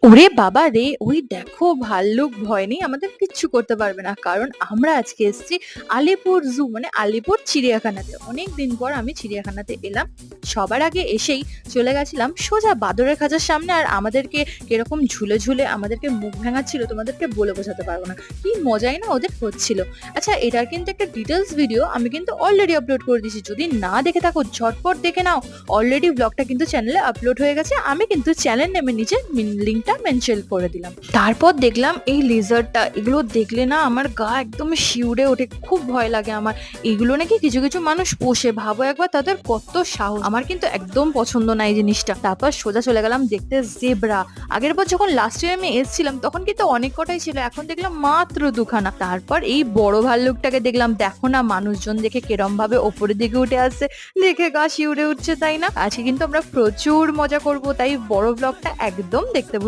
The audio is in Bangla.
ওরে বাবা রে! ওই দেখো ভাল্লুক ভয় নেই, আমাদের কিচ্ছু করতে পারবে না। কারণ আমরা আজকে এসেছি আলিপুর জু মানে আলিপুর চিড়িয়াখানাতে। অনেকদিন পর আমি চিড়িয়াখানাতে এলাম। সবার আগে এসেই চলে গেছিলাম সোজা বাঁদরের খাঁচার সামনে। আর আমাদেরকে কিরকম ঝুলে, ঝুলে আমাদেরকে মুখ ভেঙাচ্ছিল তোমাদেরকে বলে বোঝাতে পারবো না। কি মজাই না ওদের হচ্ছিল। আচ্ছা, এটার কিন্তু একটা ডিটেইলস ভিডিও আমি কিন্তু অলরেডি আপলোড করে দিয়েছি। যদি না দেখে থাকো ঝটপট দেখে নাও। অলরেডি ব্লগটা কিন্তু চ্যানেলে আপলোড হয়ে গেছে। আমি কিন্তু চ্যানেল নেমের নিচে লিংকটা মেনশন করে দিলাম। তারপর দেখলাম এই লেজারটা, এগুলো দেখলে না আমার গা একদম শিউরে ওঠে, খুব ভয় লাগে আমার। এগুলো নাকি কিছু কিছু মানুষ পোষে, ভাবো একবার তাদের কত সাহস। আমার কিন্তু একদম পছন্দ না এই জিনিসটা। তারপর সোজা চলে গেলাম দেখতে জেব্রা। আগের বার যখন লাস্ট ইয়ার আমি এসেছিলাম তখন কিন্তু অনেক কটাই ছিল, এখন দেখলাম মাত্র দুখানা। তারপর এই বড় ভাল্লুকটাকে দেখলাম, দেখো না মানুষজন দেখে কেরম ভাবে ওপরের দিকে উঠে আসছে, দেখে গা শিউরে উঠছে তাই না। আজকে কিন্তু আমরা প্রচুর মজা করব, তাই বড় ব্লগটা একদম দেখতে